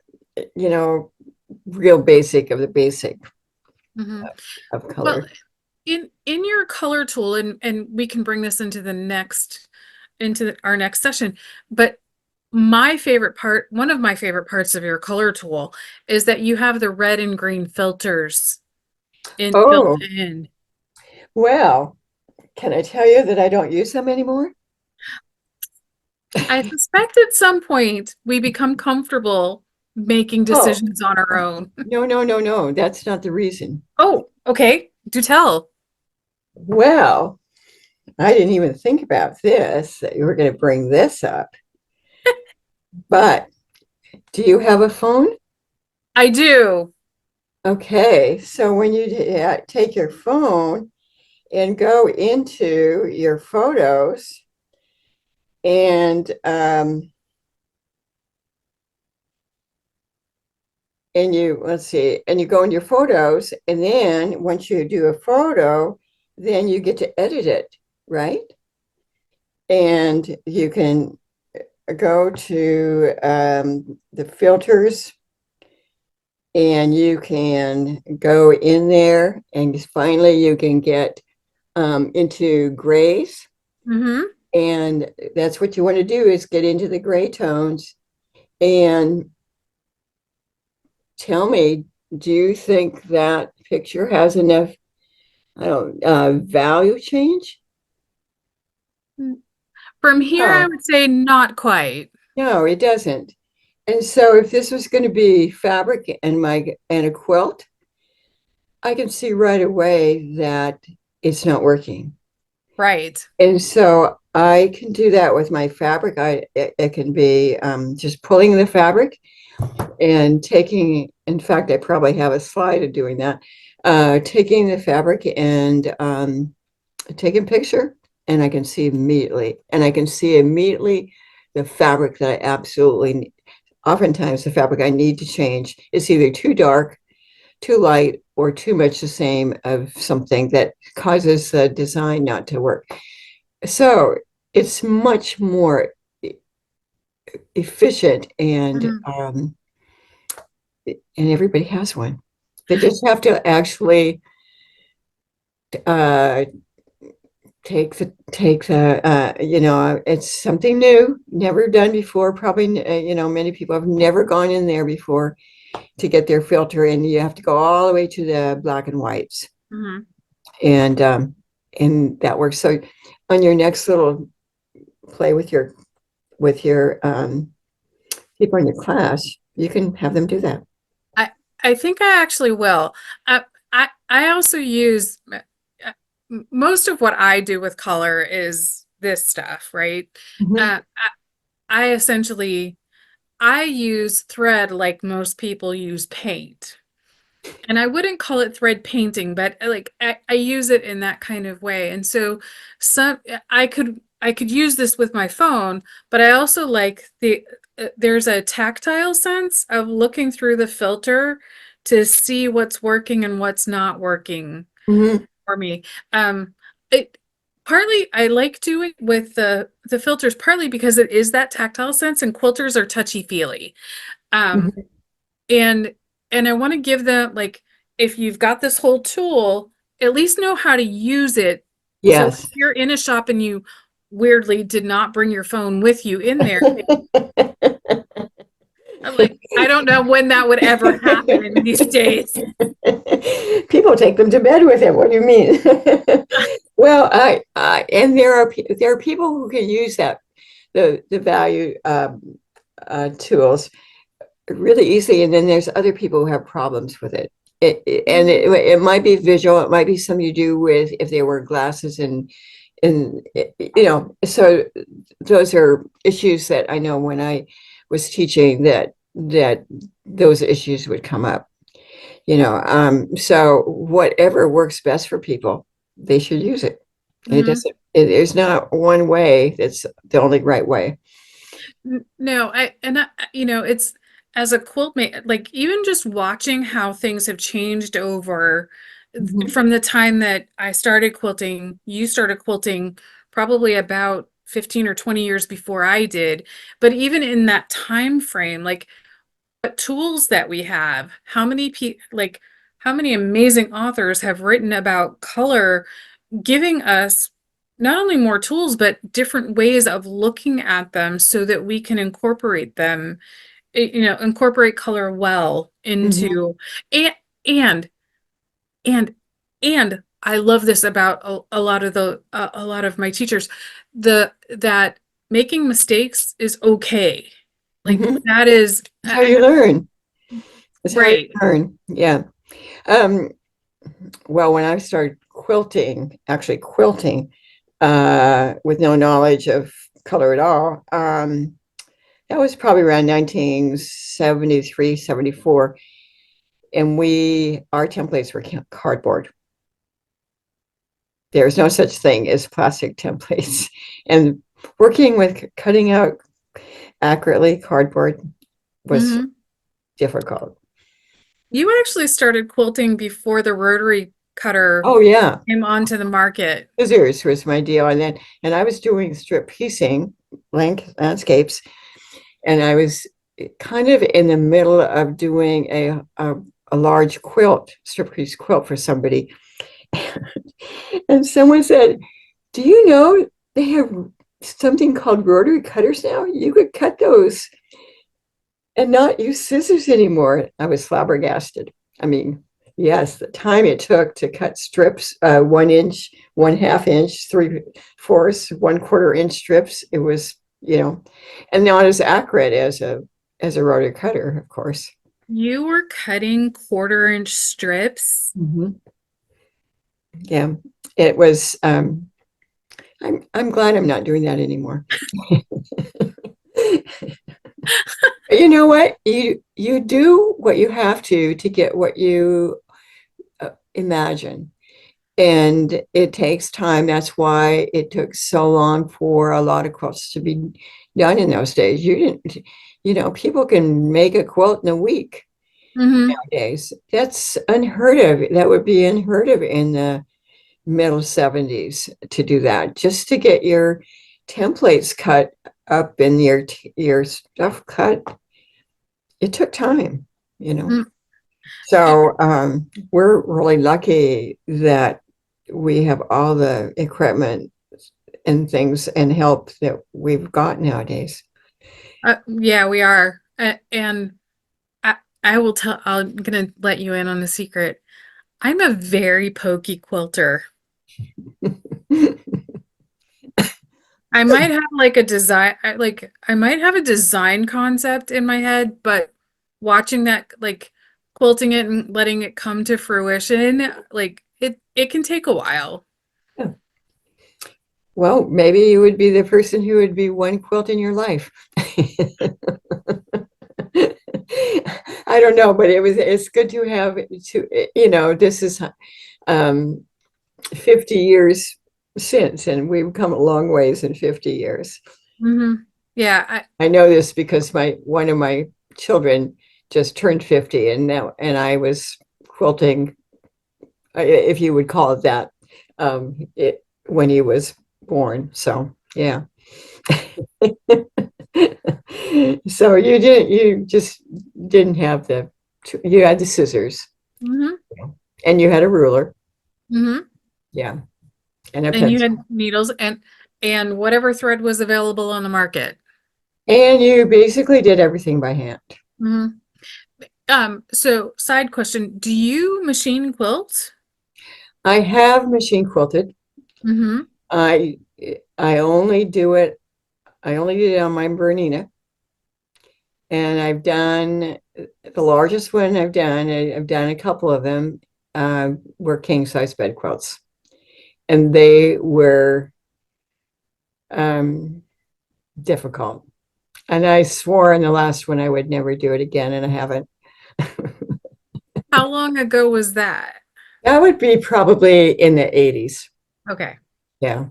you know, real basic of the basic mhm. of Well, color. in your color tool, and we can bring this into our next session, but one of my favorite parts of your color tool is that you have the red and green filters in built Oh, in. well, can I tell you that I don't use them anymore? I suspect at some point we become comfortable making Oh, decisions on our own. no, no, no, no. That's not the reason. Oh, okay. Do tell. Well, I didn't even think about this, that you were going to bring this up. But do you have a phone? I do. Okay, so when you take your phone and go into your photos and and you let's see, and you go in your photos, and then once you do a photo, then you get to edit it, right? And you can go to the filters, and you can go in there, and finally you can get into grays. Mm-hmm. And that's what you want to do, is get into the gray tones. And tell me, do you think that picture has enough, I don't value change? From here, I No, would say not quite. no, it doesn't. And so if this was going to be fabric and a quilt, I can see right away that it's not working. Right. And so I can do that with my fabric. It can be just pulling the fabric and taking, in fact, I probably have a slide of doing that, taking the fabric and taking a picture, and I can see immediately, the fabric that I absolutely need. Oftentimes the fabric I need to change is either too dark, too light, or too much the same of something that causes the design not to work. So it's much more efficient, Mhm. and everybody has one. They just have to actually uh, it's something new, never done before. Probably, many people have never gone in there before to get their filter, and you have to go all the way to the black and whites, Mhm. and that works. So on your next little play with your people in your class, you can have them do that. I think I actually will. I also use most of what I do with color is this stuff, right? Mhm. Uh, I essentially I use thread like most people use paint. And I wouldn't call it thread painting, but like I use it in that kind of way. And so some I could use this with my phone, but I also like there's a tactile sense of looking through the filter to see what's working and what's not working Mhm. for me. It partly I like doing with the filters partly because it is that tactile sense and quilters are touchy-feely. Um, Mhm. and I want to give them like if you've got this whole tool, at least know how to use it. So if Yes. you're in a shop and you weirdly did not bring your phone with you in there, I'm like, I don't know when that would ever happen in these days. People take them to bed with it. What do you mean? Well, and there are people who can use the value tools really easily, and then there's other people who have problems with it. It might be visual. It might be something you do with if they wear glasses, and so those are issues that I know when I was teaching that those issues would come up. So whatever works best for people, they should use it. It Mhm. doesn't. There's not one way that's the only right way. No, it's as a quilt mate, like even just watching how things have changed over Mhm. from the time that I started quilting, you started quilting probably about 15 or 20 years before I did. But even in that time frame, like what tools that we have, how many amazing authors have written about color, giving us not only more tools, but different ways of looking at them so that we can incorporate them, incorporate color well Mhm. into, and, and, and, and I love this about a lot of a lot of my teachers, that making mistakes is okay. Like Mhm. that is, It's how you learn. It's how you right. learn. Yeah. Um, well, when I started quilting, actually quilting, with no knowledge of color at all, that was probably around 1973, 74. And our templates were cardboard. There's no such thing as plastic templates. And working with cutting out accurately cardboard was Hmm. difficult. You actually started quilting before the rotary cutter Oh yeah, came onto the market. scissors was my deal, and I was doing strip piecing, landscapes, and I was kind of in the middle of doing a large quilt, strip piece quilt for somebody, and someone said, "Do you know they have something called rotary cutters now? You could cut those and not use scissors anymore." I was flabbergasted. I mean, yes, the time it took to cut strips, 1 inch, 1/2 inch, 3/4, 1/4 inch strips, it was, and not as accurate as a rotary cutter, of course. You were cutting 1/4 inch strips. Mhm. Yeah, it was. I'm glad I'm not doing that anymore. You know what? You do what you have to get what you imagine. And it takes time. That's why it took so long for a lot of quilts to be done in those days. People can make a quilt in a week Hmm. nowadays. That's unheard of. That would be unheard of in the middle 70s to do that. Just to get your templates cut up and your stuff cut, it took time. So we're really lucky that we have all the equipment and things and help that we've got nowadays. Yeah, we are. And I will tell, I'm gonna let you in on a secret. I'm a very pokey quilter. I might have like a design, I might have a design concept in my head, but watching that, like quilting it and letting it come to fruition, like it can take a while. Yeah. Well, maybe you would be the person who would be one quilt in your life. I don't know, but it's good to have this is um 50 years since, and we've come a long ways in 50 years. Hmm. Yeah, I know this because my one of my children just turned 50, and now and I was quilting, if you would call it that, when he was born. So yeah. So you just didn't have you had the scissors hmm and you had a ruler. hmm Yeah. And a And you pencil. had needles and whatever thread was available on the market. And you basically did everything by hand. Hmm. So side question, do you machine quilt? I have machine quilted. Hmm. I I only do it, I only did it on my Bernina. And I've done the largest one I've done a couple of them, were king size bed quilts. And they were um, difficult. And I swore in the last one I would never do it again, and I haven't. How long ago was that? That would be probably in the 80s. Okay. Yeah.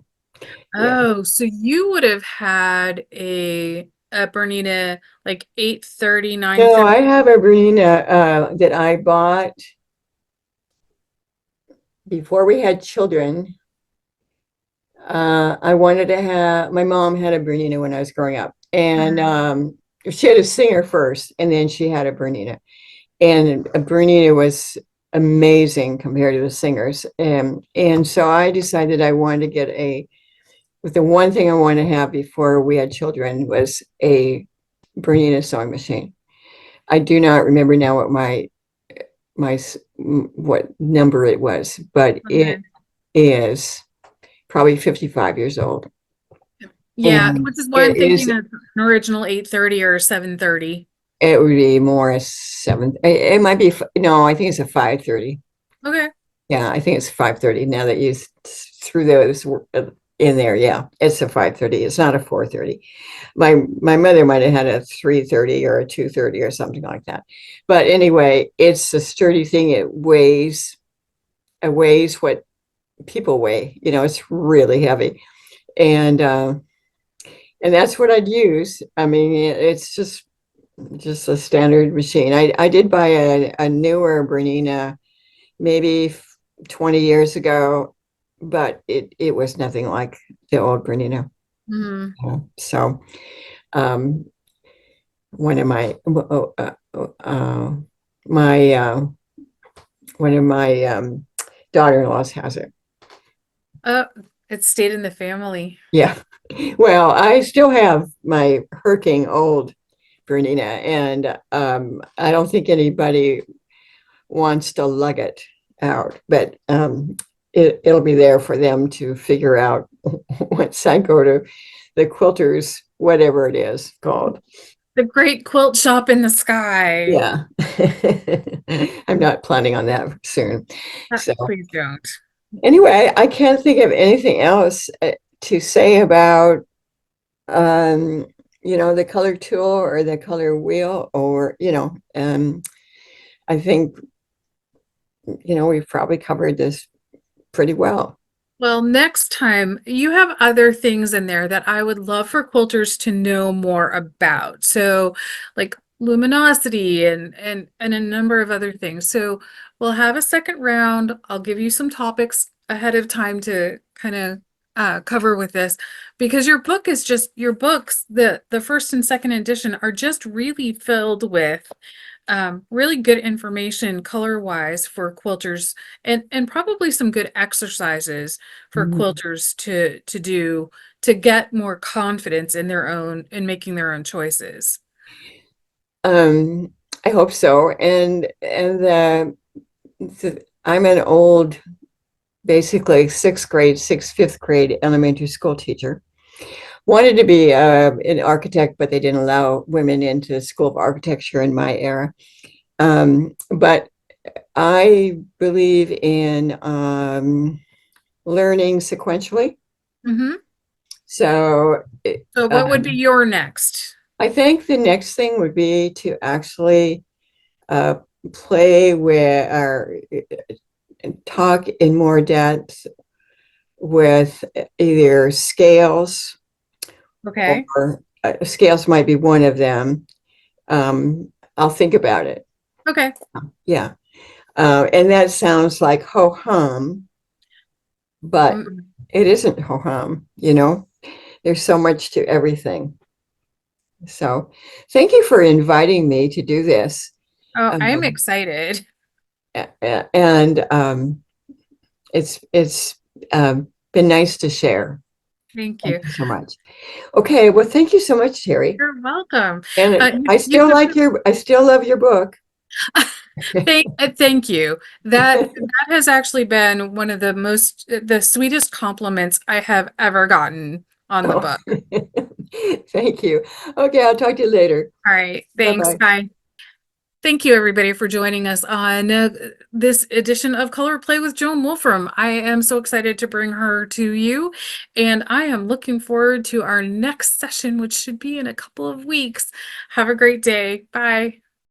Yeah. Oh, so you would have had a Bernina like 830, No, 930. I have a Bernina that I bought before we had children. I wanted to have, my mom had a Bernina when I was growing up. And she had a Singer first, and then she had a Bernina. And a Bernina was amazing compared to the Singers. And so I decided I wanted to get with the one thing I wanted to have before we had children was a Bernina sewing machine. I do not remember now what what number it was, but Okay. it is probably 55 years old. Yeah, And which is why I'm it thinking is, of an original 830 or 730. it would be more a seven. It might be, no, I think it's a 530. Okay. Yeah, I think it's 530 now that you threw those in there. Yeah, it's a 530. It's not a 430. My mother might have had a 330 or a 230 or something like that. But anyway, it's a sturdy thing. It weighs what people weigh. It's really heavy. And and that's what I'd use. I mean, it's just a standard machine. I did buy a newer Bernina maybe 20 years ago, but it was nothing like the old Bernina. Hmm. So um, one of my my one of my daughter-in-laws has it. Uh, it stayed in the family. Yeah. Well, I still have my Herking old Bernina, and I don't think anybody wants to lug it out, but it'll be there for them to figure out once I go to the Quilters, whatever it is called. The great quilt shop in the sky. Yeah. I'm not planning on that soon. So Please don't. anyway, I can't think of anything else to say about um, the color tool or the color wheel, or I think we've probably covered this pretty well. Well, next time you have other things in there that I would love for quilters to know more about. So, like luminosity and a number of other things. So, we'll have a second round. I'll give you some topics ahead of time to kind of cover with this because your book is just your books, the first and second edition are just really filled with really good information color wise for quilters and probably some good exercises for Mhm. quilters to do to get more confidence in their own in making their own choices. Um, I hope so. I'm an old, basically fifth grade elementary school teacher. Wanted to be an architect, but they didn't allow women into the School of Architecture in my era. But I believe in learning sequentially. Hmm. So So what would be your next? I think the next thing would be to actually uh, play with or talk in more depth with either scales Okay. or scales might be one of them. I'll think about it. Okay. Yeah. And that sounds like ho hum, but Mm-mm. it isn't ho hum, There's so much to everything. So thank you for inviting me to do this. Oh, I'm Um, excited. and it's been nice to share. Thank Thank you. you so much. Okay, well, thank you so much, Teri. You're welcome. And You, you I still love your book. thank you. That has actually been one of the sweetest compliments I have ever gotten on the Oh, book. thank you. Okay, I'll talk to you later. All right, thanks. Bye-bye. Bye. Thank you, everybody, for joining us on this edition of Color Play with Joan Wolfrom. I am so excited to bring her to you, and I am looking forward to our next session, which should be in a couple of weeks. Have a great day. Bye.